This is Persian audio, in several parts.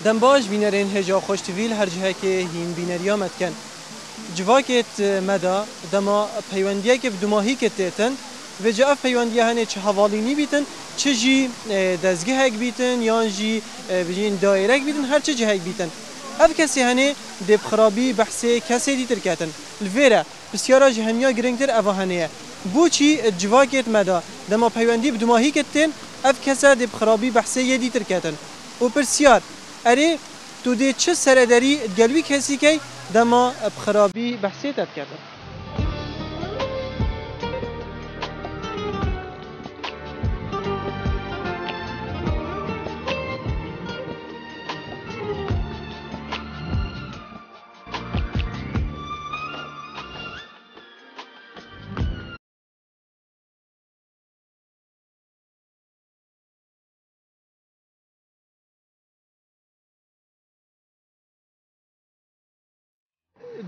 دم باش بینرین هجا خوشتویل هر جهه که هین بینریا متکن جواکت مدا دما پیوندیه که بدماهی کتتن و جا پیوندیه هنه چه حوالینی بیتن چه جی دزگه بیتن یا جی بجین دایره بیتن هر چه جهه بیتن اف کسی هنه دب خرابی بحث کسی دیتر کتن الویرا بسیارا جهنیا گرنگتر اوه هنه بوچی جواکت مدا دما پیوندی بدماهی کتن اف کسی دب خرابی بحث یه دیتر کتن و بسیار اره تو ده چه سرداری گلوی کسی که دما بخرابی بحثی تد کردن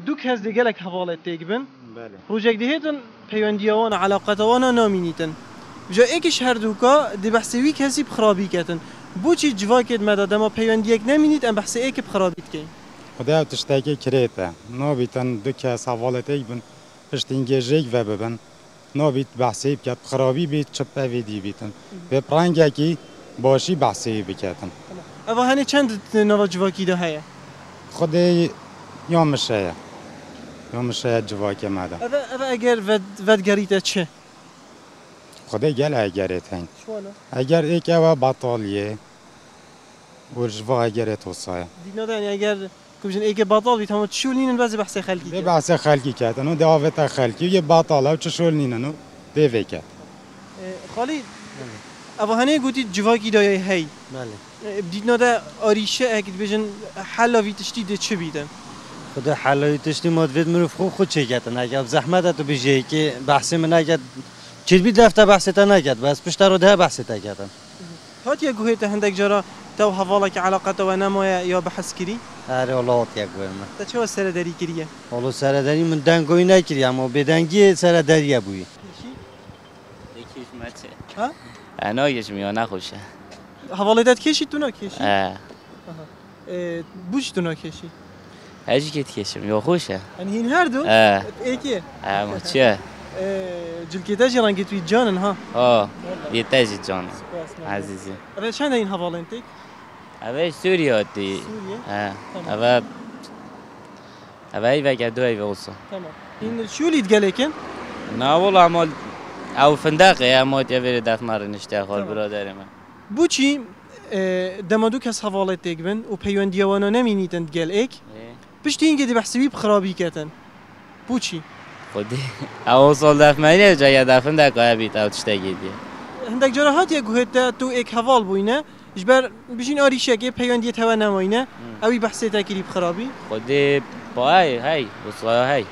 دوك هز ديالك حوالات تيجبن بله بروجيك دهيتن بيونديوان علاقتوانا نامينيتن جا ايكش هر دوكا دي بحثوي كسي بخرابي كاتن بوچي جواكت مدا دما بيونديك نامينيت ام بحث ايك بخرابيت كاين خدا تشتاكي كريتا نوبيتن دوك حوالات تيجبن اشتينجيجيك وببن نوبيت بحثي بكات بخرابي بيت چپا ويدي بيتن بپرانگاكي باشي بحثي بكاتن اوا هني چند نوا جواكي ده هيا خدي يوم الشاي جواكي ماذا اوا اگر ود غريتا چه خدي قال اگرت هين شوانا اگر ایک او بطالیه و جوا اگرت وصايا دينا يعني اگر كوجن ايك باطل بيت هم تشولين باز بحث خلقي ده بحث خلقي كات انو دعوت خلقي يي باطاله و تشولنين انو ديفيكات خالد اوا هني قلتي جواكي داي هي بله بدينا ده آريشه اكيد بيجن حلا في تشتي ده چه بيدن خدا حلای تشتی مدوید مروف خود چه کردن اگر زحمت تو بیجی که بحثی من نکرد چیز بید رفته بحثی تا نکرد بس پشت رو ده بحثی تا کردن هات يا جوهيته هندك جرا تو حوالك علاقته ونمايا يا بحث كري اره الله یک گویم تا چه سرداری کریه حالا سرداری من دنگوی نکردی اما بدنگی سرداری بوی یکیش مچه ها انا یش میاد نخوشه حوالتت کشی تو نکشی اه بوش تو نکشی هجی که تکشم یا خوشه يعني هين هردو اه ايكي اما چه جلكيتا جرانجي توي جانن ها يتاجي جان عزيزي ابي شان هين حوالنتك اوه سوريا دی سوريا اوه ای وگه دو ای واسه تمام هين شو اللي تقالكن نه والله اما او فندقه اما تیوری دفت مره نشته خال برادر من بوچی دمادو کس حوالتك بن و پیوندیوانا نمینیتن تقال ايك پشتی اینکه دی بحثی بخرابی کتن بوچی خودی او سال دفت مینه جای دفن دکای بیت او تشتگی دی هندک جرا هات یا گوهت تو ایک حوال بوینه جبر بجین آریشه که پیوندی تو نماینه اوی بحثی تکیری بخرابی خودی با هی وصایا هی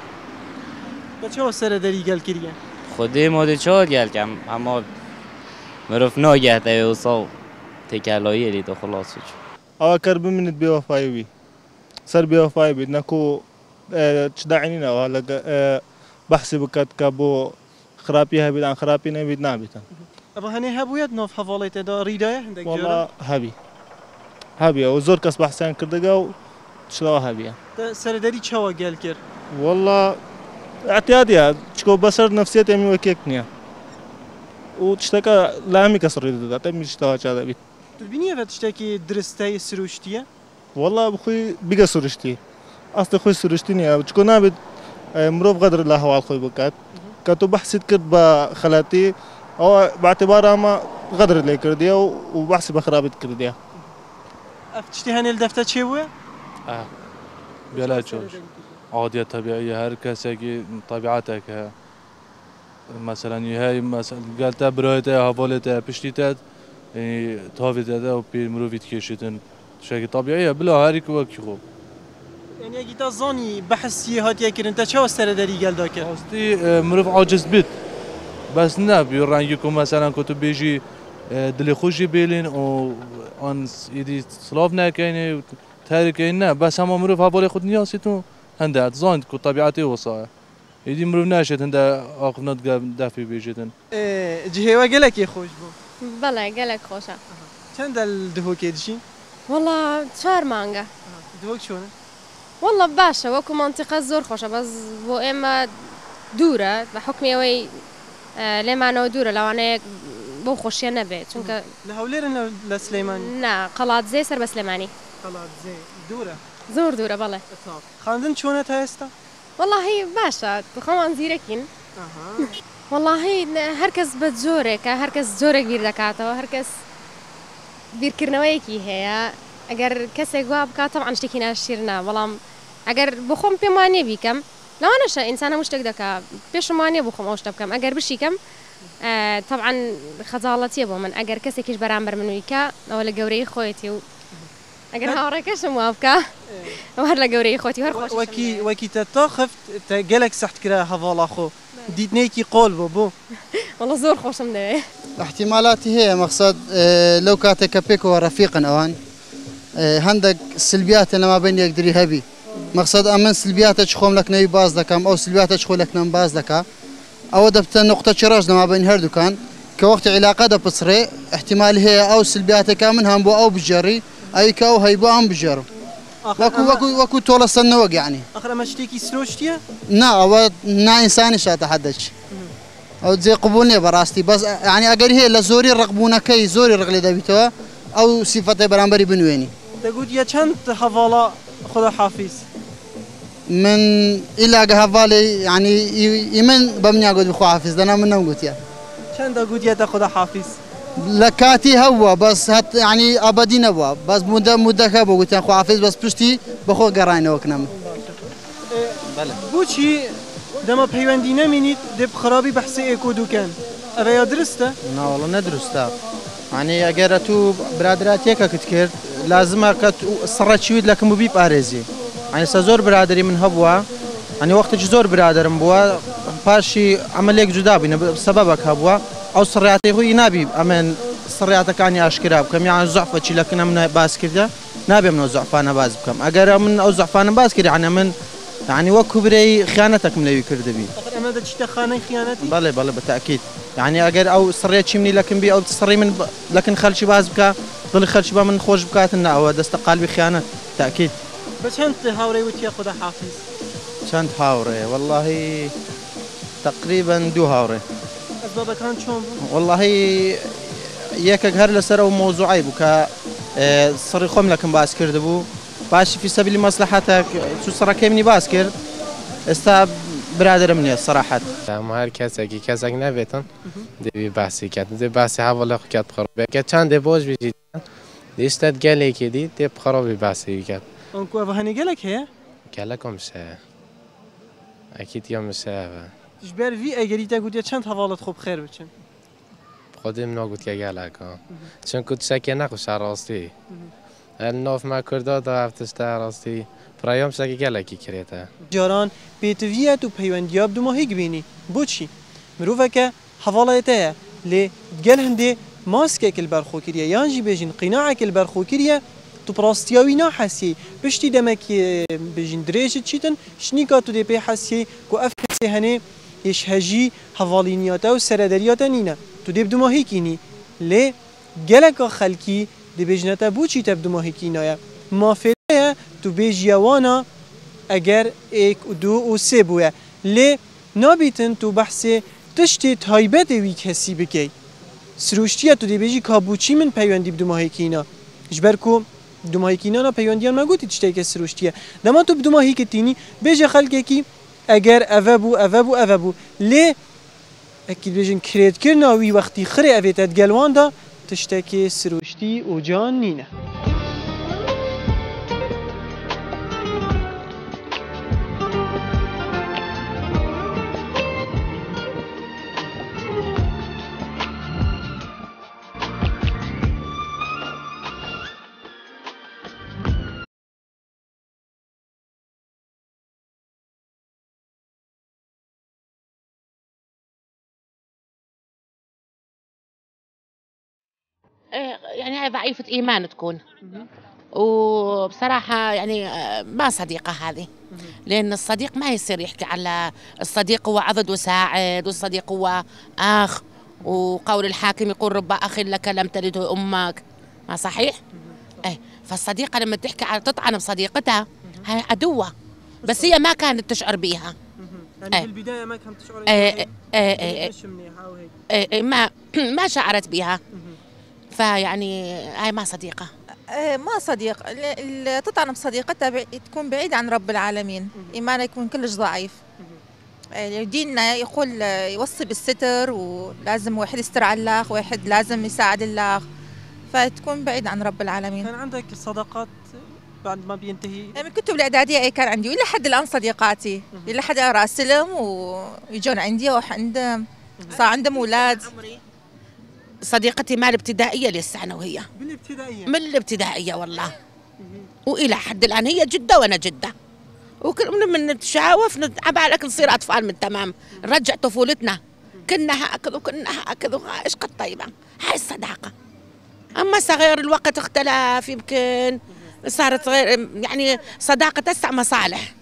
با چه سر داری گل کریه خودی ماده چهار گل کم اما مروف ناگه تایی وصا تکلایی لید و خلاص شد او کرب منت بیوفایی بی سر بیوفایی بی نکو تدعيني ولا بحسب بكات كابو خرابي هبيد عن خرابي نبيد نابتا ابو هني هبويت نوف حواليت دا ريدايه عندك والله هبي وزور كاس بحثان كردقاو شلو هبي سرداري تشوا قال كر والله اعتيادية تشكو بصر نفسيتي امي وكيكنيا وتشتكى لامي كسر ريدا تمي تشتوى هذا بيت تبيني فتشتكي درستي سروشتيه والله بخوي بقى سرشتي اصلا خوي سرشتيني تشكو نابد مروف قدر الله حوال خوي بكات كاتو بحثت كرد بخلاتي او باعتبارها ما غدر اللي كرديا وبحث بخرابت كرديا افتشتي هني الدفتر تشوي بلا تشوش عادية طبيعية هر كسي طبيعتك مثلا هاي مثلا قالت برايته حوالته بشتيتات يعني تافيته و بير مروفيت كيشتن شيء طبيعية بلا هاريك وكي خوب يعني اگه تا زانی بحثی هاتیه کردن تا چه وستر داری گل دا کرد؟ قصدي مروف عاجز بيت بس نه بيرانجيكم مثلا كنتو بيجي دلي خوشي بيلين او ان يدي سلاف ناكيني تاريكين نه بس هم مروف حوالي خود نياسيتو هنده زاند كو طبيعتي وصايا يدي مروف ناشد هنده اقفنات دافي بيجيتن جهوا گلك خوش بو بله گلک خوشه چند دل دهو کدشی؟ والله 4 مانگا. دوك شلون؟ والله باشا وكو منطقة زور خوشة بس بو إما دورة بحكم يوي لما أنا دورة لو أنا بو خوشية نبيت چونك لهوليرن لسليماني نا قلات زي سر بسليماني قلات زي دورة زور دورة بالله خاندن شلونت هستا؟ والله هي باشا خمان زيركين والله هي هركز بتزورك هركز زورك بير دكاته هركز بير كرنويكي هي اگر کسی جواب که طبعا اشتكي ناشيرنا والله اگر بخوم بماني بيكم لو انا شا انسانه مشتاق دكا بيش ماني بخوم اوش بكم اگر بشيكم طبعا خزالتي ابو من اگر كسي كيش برامبر من ويكا ولا جوري خويتي اگر هاوركش موافقه وهر جوري خويتي هر خوش وكي تتاخف تجلك سحت كرا هفال اخو ديتنيكي قول بابو والله زور خوش منه احتمالاتي هي مقصد لو كاتك بيكو رفيقا اوان هندك سلبيات لما بين يقدر يهبي مقصد امن سلبياتك خوم لك نبي باز لكم او سلبياتك خو لك نم باز لك او دبت نقطه شراج لما بين هردو كان كوقت علاقه بصري احتمال هي او سلبياتك امن هم بو او بجري اي كاو هيبو ام بجرو وكو طول السنه يعني اخر ما اشتكي سروشتيا نا او نا انساني شات حدش او زي قبولني براستي بس يعني اگر هي لزوري رقبونا كي زوري رغلي دبيتو او صفته برامبري بنويني تقول يا كانت حفاله خدا حافظ من إلى حفالي يعني يمن بمني أقول بخو حافظ أنا من نقول يا كان تقول يا خدا حافظ لكاتي هو بس هت يعني أبدي نبوا بس مدة كابو قلت أخو حافظ بس بشتي بخو قراينا وكنام بوشي دما بيواندي نمينيت دب خرابي بحسي إيكو دوكان أبا درسته؟ لا والله ندرسته يعني أجر تو برادراتي كتكر لازم أكت صرت شويد لكن مبيب أرزي يعني سزور برادري من هبوا يعني وقت جزور برادر مبوا باشي عمليك جدا بينا بسببك هبوا أو صرياتي هو ينابي أمن صرياتك عني أشكراب كم يعني زعفة شي لكن من باس كذا نابي من زعفانة باز بكم أجر من أو زعفانة باز كذا يعني من يعني وكبري خيانتك من اللي يكرد بي. أما إذا تشتى خانة خيانتي؟ بله بالتأكيد يعني أجر أو صريت شي مني لكن بي أو تصري من لكن خلشي باز بك ضل خلشي با من خوش بكاتنا أو دستقال بخيانة تأكيد. بس أنت هاوري وتيا خدا حافظ؟ كنت هاوري والله تقريبا 2 هاوري. أسبابك كان شلون؟ والله ياك هر لسر موضوعي بك صري خم لكن باز كردبو باش في سبيل مصلحتك شو صار كيمني باسكر استا برادر مني الصراحه ما هر کسی نبیتن دی بحثی کرد دی بحثی حواله کرد خراب کرد چند بوج بیشتر دیشتت گلی که دی خرابی بحثی کرد انکو افهانی گلک هه گلکم شه اكيد يوم شه جبر وی اگری تا گویا چند حوالت خوب خیر بچن خودم نگوت که گلکا چون کد شکی نخوش راستی النوف ما کرده دا هفتش تا راستی پرایام شکی گلکی کریته جاران بیتویت و پیوندیاب دو ماهی بینی بوچی مروفه که حوالته لی گل هنده ماسکه کل برخوکریه یانجی بجین قناعه کل برخوکریه تو براستیاوی نحسی بشتی دمک بجین دریجت چیتن شنیکا تو دی پی حسی کو افکسی هنه یشهجی حوالینیاتا و سردریاتا نینه تو دی بدو ماهی کینی لی گلکا خلکی دی بجنتا بوچی تبدو ماهی کینایه مافیده تو بیجیوانا اگر 1 و 2 و 3 بویه لی نابیتن تو بحث تشتی تایبت وی کسی بکی سروشتیه تو دی بیجی کابوچی من پیوندی بدو ماهی کینا جبر کو دو ماهی کینا نا پیوندیان مگوتی تشتی که سروشتیه دما تو بدو ماهی کتینی بیجی خلقه کی اگر اوه بو لی اکید بیجن کرید کرنا وی وقتی خری اویتت گلوان دا تشتی که سروشتی و جان نینه يعني هاي ضعيفة إيمان تكون وبصراحة يعني ما صديقة هذه لأن الصديق ما يصير يحكي على الصديق هو عضد وساعد والصديق هو أخ وقول الحاكم يقول رب أخ لك لم تلده أمك ما صحيح؟ فالصديقة لما تحكي تطعن بصديقتها هاي عدوة، بس هي ما كانت تشعر بيها. يعني في البداية ما كانت تشعر ما شعرت بيها. فيعني هاي ما صديقة. ما صديق. اللي تطعن بصديقتها تكون بعيدة عن رب العالمين، إيمانها يكون كلش ضعيف. ديننا يقول يوصي بالستر، ولازم واحد يستر على الآخر، واحد لازم يساعد الآخر، فتكون بعيد عن رب العالمين. كان عندك صداقات بعد ما بينتهي؟ من كتب الإعدادية كان عندي، وإلى حد الآن صديقاتي، إلى حد أراسلهم ويجون عندي وعندهم صار عندهم أولاد. صديقتي مال الابتدائية لسه أنا وهي. بالابتدائية؟ من الابتدائية والله. وإلى حد الآن هي جدة وأنا جدة. ومن نتشاوف عبالك نصير أطفال من تمام، نرجع طفولتنا. كنا هكذا وكنا هكذا، إيش قد طيبة. هاي الصداقة. أما صغير الوقت اختلف، يمكن صارت غير، يعني صداقة تسع مصالح.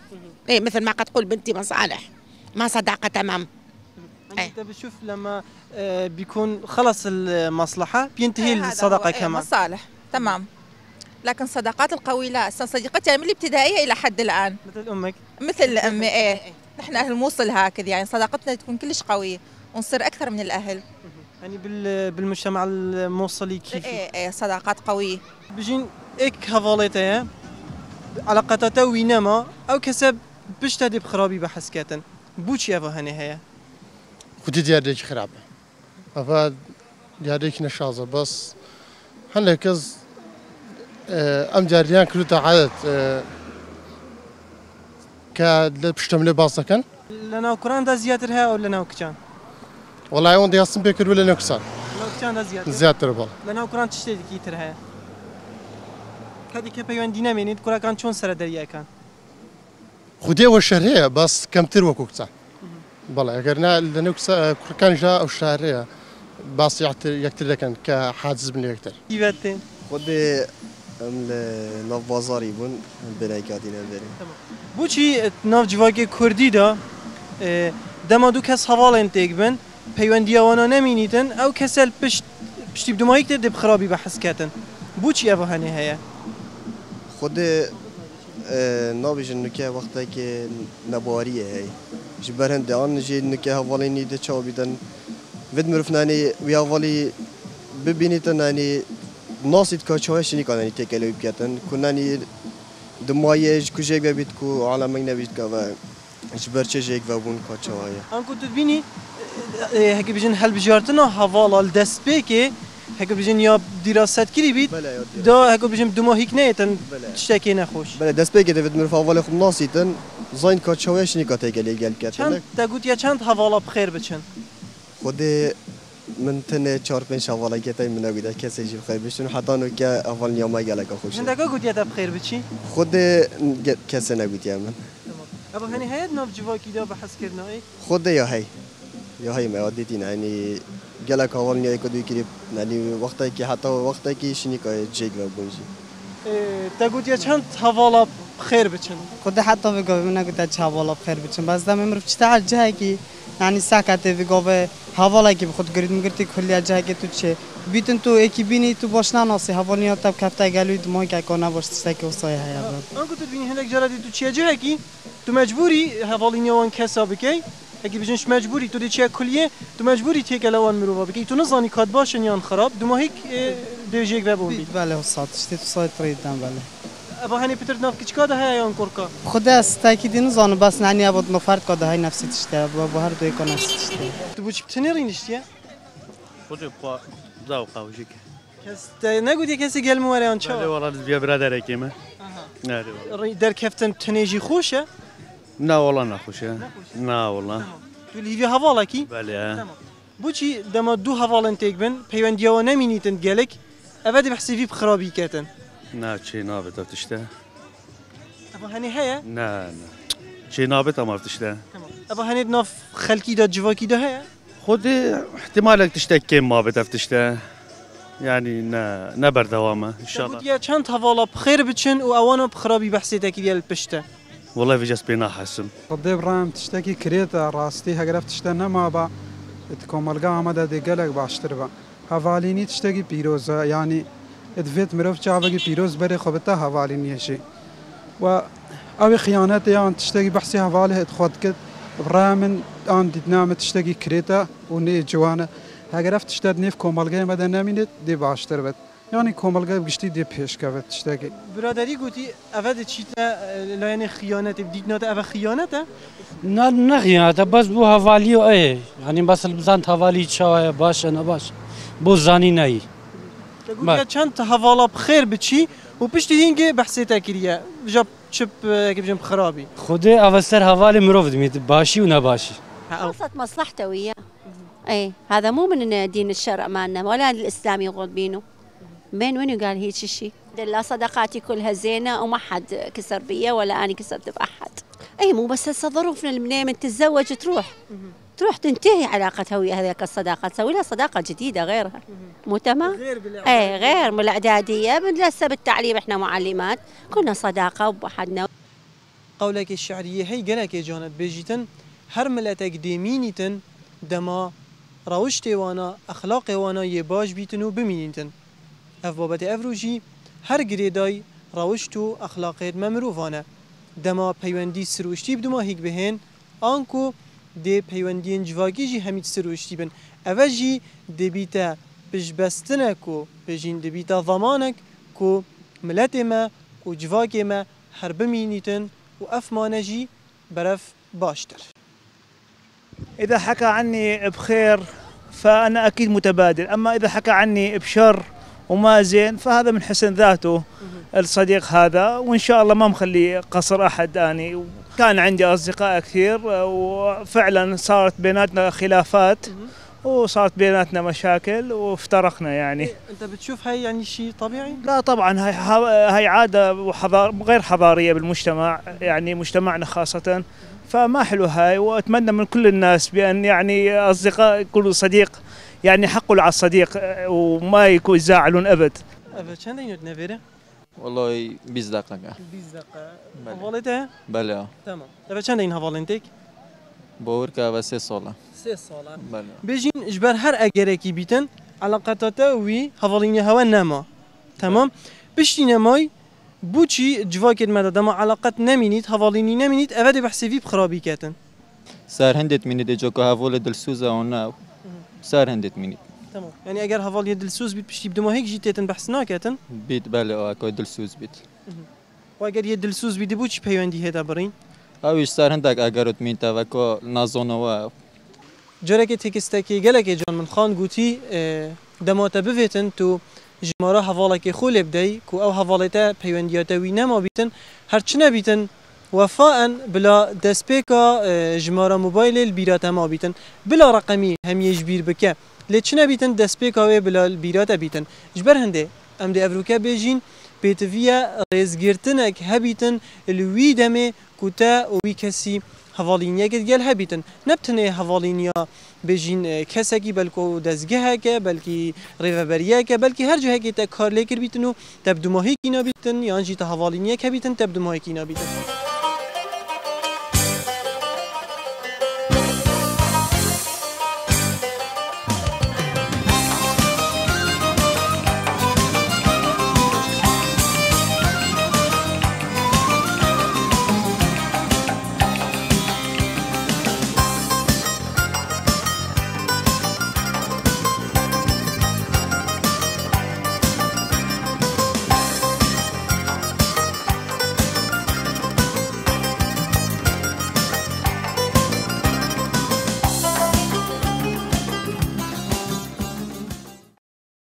إيه مثل ما قد تقول بنتي مصالح، ما صداقة تمام. أنت بتشوف لما بيكون خلص المصلحة بينتهي الصداقة كمان. مصالح تمام، لكن صداقات القوية لا. صديقتي من الابتدائية إلى حد الآن. مثل أمك؟ مثل أمي. إيه نحن أهل الموصل هكذا، يعني صداقتنا تكون كلش قوية ونصير أكثر من الأهل. يعني بالمجتمع الموصلي كيف؟ إيه صداقات قوية. بجين إك هفاليتها علاقتها وينما أو كسب بشتدي بخرابي بحسكاتن بوشي أفا هني هي. خدي ديارك خرابة. أفا ديارك نشازة بس هنكز أم جاريان كلتا عادت كبشتمل باصكن. لنا وكران دا زيادرها أو لنا وكجان؟ والله يوم دي أصلا بيكر ولا نكسر. لنا وكجان دا زيادر. زيادر بال. لنا وكران تشتري كيترها. كادي كبيان دينامينيد كرا كان شون سر دريا كان. خدي والشهرية بس كم تروى كوكسا. بالله أجرنا لنكسر كان جاء أو شهرية بس يكتر لكن كحادث بني يكتر. كيفتين؟ خدي ناف بازاری بون بنایکاتی نداریم. بوچی ناف جواگی کردی دا دمادو کس حوالن تیگبن پیوندی آوانا نمینیتن او کسل پشتی بدمایک ده بخرابی بحث کتن بوچی اوه هنی هیا خود نابیجن نکه وقتی که نباریه هی جبرهن دیان جی نکه حوالینی ده چاو بیدن ود مرفنانی وی حوالی ببینیتن نانی ناسيت كاتشوهش نيكان يعني تكلم بكتن كناني دمايج كوجيك بيت كو على مين بيت كوا جبرتش جيك وابون كاتشوهايا. أنا كنت تبيني هيك بيجن هل بجارتنا حوالا الدست بيكي هيك بيجن يا دراسات كلي بيت دا هيك بيجن دما هيك نيتن تشتكي نخوش. بله دست بيكي دفت من حوالا خم ناسيتن زين كاتشوهش نيكان تكلم جال كتن. چند تقول يا چند حوالا بخير بچن. خودي من تنه 4-5 حوالا كتاي من أقول كسي يجيب خير بيشون حتى إنه كأول يوم ما جالك أخوش. عندك أقول يا بخير بتشي؟ خود كسي نقول يا من. أبغى هني هيد ناف جواكي دا بحس كرنا إيه؟ خود يا هاي ما وديتين يعني جالك أول يوم كده يكري يعني وقتها كي حتى وقتها كي شني كاي جيك وبونجي. تقول يا چند حوالا بخير بتشن. خود حتى في قبل من أقول تاج حوالا بخير بتشن بس ده ممرف تشتغل جهة كي يعني ساكت في قبل حوالا كي بخود قريد مقرتي كلية جهة كي تشي بيتن تو اكيبيني تو باشنا ناسي حواليات تب كفتا قالوا دماغ كي كنا باش تستيقظ وصايا هيا. أنا كنت بيني هناك جرادي تو تشي جهة كي تو مجبوري حواليني وان كسابكي هكي بيجنش مجبوري تو تشي كلية تو مجبوري تيك لوان مروبا بكي تو نزاني كاد باشن يان خراب دماغك ديجيك وابون بيت. بله وصات اشتي تو صايد تريد دام بله. أبغى هني بتر ناف كش كاده هيا يان كوركا. خدا استاكيد نزان بس نعني أبغى نفرد كاده هاي نفسي تشتى بهر دوي كنا نفسي تشتى. تبغى بتنيرين تشتى؟ خودی با ذوق اوجیک. کس نگودی کسی گل موریان چه؟ نه والله بیا برادر کیمه. نه والله. در کفتن تنیجی خوشه؟ نه والله نخوشه. نه والله. تو لیوی حوالا کی؟ بله. بوچی دم دو حوالن تیگ بن پیوندی و نمینیتن گلک أبدي بحسي في بخرابي كاتن. شي نابت أفتشته. أبغى هني هيا؟ لا شي نابت ما أفتشته. أبغى هني بناف خلكي دا جواكي دا هيا؟ خودي احتمالك تشتكي ما بتفتشته. يعني نبر دوامه إن شاء الله. يا كانت هوالا بخير بتشن وأوانا بخرابي بحسي تاكي ديال البشته. والله في جسبي ناحسم. قضي برام تشتكي كريتا راستي هقرف تشتنا ما با تكون ملقا عمدا دي قلق باشتربا. هفاليني تشتكي بيروزا يعني ادفيت مروف شعبك بيروز بري خبطة هوالي نيشي و أو خيانات يعني تشتكي بحسي هواله اتخوض كت برامن آن ديتنام تشتكي كريتا وني جوانا هاگر افت تشتد نیف کومالگای مدن نمینید دی باشتر بد یعنی کومالگای بگشتی دی پیش کافت تشتگی برادری گویی اول چیتا لاین خیانت بدید نات اول خیانته؟ نه خیانت بس بو حوالی و ای یعنی بس البزان حوالی چای باشه نباش بو زانی نی گویی چند حوالا بخیر بچی و پشتی هنگی بحثی تکریه جاب چپ که بجم خرابی خود اول سر حوالی مروفد مید باشی و نباشی خلصت مصلحته وياه اي هذا مو من دين الشرع مالنا ولا الاسلام يغض بينه بين وين قال هيك شيء لا صداقاتي كلها زينه وما حد كسر بيا ولا انا كسرت باحد اي مو بس هسه ظروفنا من تتزوج تروح تنتهي علاقتها ويا هذيك الصداقه تسوي لها صداقه جديده غيرها مو تمام اي غير من الاعداديه لسه بالتعليم احنا معلمات كنا صداقه وبحدنا قولك الشعريه هي قالك يا جانت بيجيتن هر ملتك ديمينيتن دما روشتی وانا اخلاق وانا یه باش بیتنو بمینیتن اف بابت افروجی هر گریدای روشتو اخلاقیت ممروفانه دما پیوندی سروشتی بدو ما هیک بهن آنکو دی پیوندی انجواگی جی همید سروشتی بن اوجی دی بیتا بجبستنک و بجین دی بیتا ضمانک کو ملت ما و جواگی ما هر بمینیتن و افمانجی برف باشتر. إذا حكى عني بخير فأنا أكيد متبادل، أما إذا حكى عني بشر وما زين فهذا من حسن ذاته الصديق هذا، وإن شاء الله ما مخلي قصر أحد. أني كان عندي أصدقاء كثير وفعلا صارت بيناتنا خلافات وصارت بيناتنا مشاكل وافترقنا يعني. أنت بتشوف هاي يعني شيء طبيعي؟ لا طبعا هاي عادة غير حضارية بالمجتمع، يعني مجتمعنا خاصة، فما حلو هاي. واتمنى من كل الناس بان يعني اصدقاء كل صديق يعني حقه على الصديق وما يكون يزعلون ابد. چند اینو نویره؟ والله 20 دقیقه. 20 دقیقه. حوالته؟ بله. تمام. چند این حوالنتك؟ باور که و 3 ساله. 3 ساله. بله. بيجين اجبر هر اگره کی بیتن علاقاته وی حوالینی هوا نما. تمام؟ بشتی نمای بوچی جواکت مدد ما علاقت نمینید حوالینی نمینید اولی بحثی بخرابی کتن سر هندت مینید اجا که حوال دلسوزه آن سر هندت مینید تمام یعنی اگر حوالی دلسوز بیت پشتی بدو ما هیچ جیتن بحث نکتن بیت بله آکای دلسوز بیت و اگر یه دلسوز بیت بوچی پیوندی هدا برین اویش سر هندک اگرت مین توکا نازونه و جره که تکستکی گلک جان من خان گوتی دماته بویتن تو جماره حواله که خول بدی کو او حوالته پیوندیاته وی نما بیتن هرچی نبیتن وفاء بلا دسپیکا جماره موبایل البیرات ما بیتن بلا رقمی هم یجبیر بکه لچ نبیتن دسپیکا و بلا البیرات بیتن جبر هنده ام دی افروکا بیجین بیتویا رزگرتنک هبیتن الوی دمه کوتا وی کسی حوالینیا که گل هبیتن نبتنه حوالینیا بجین کسکی بلکو دزگه که بلکی ریوبریه که بلکی هر جایی که تا کار لیکر بیتنو تبدو ماهی کی نبیتن یا انجی تا حوالینیا که بیتن تبدو ماهی کی نبیتن